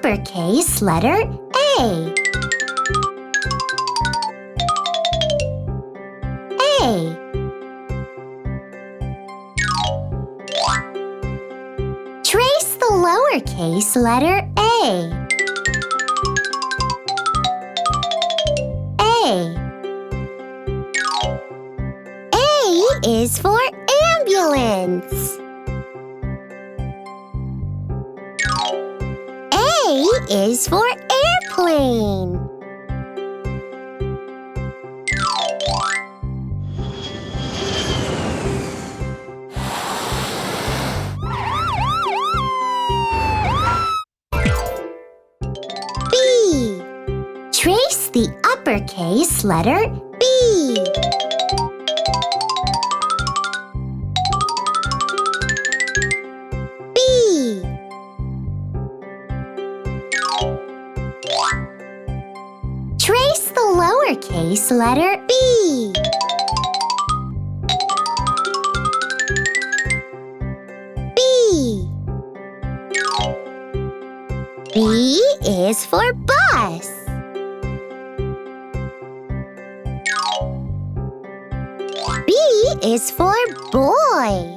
uppercase letter A. A. Trace the lowercase letter A. A. A is for ambulance. A is for airplane. B. Trace the uppercase letter B. B. Trace the lowercase letter B. B. B is for bus. B is for boy.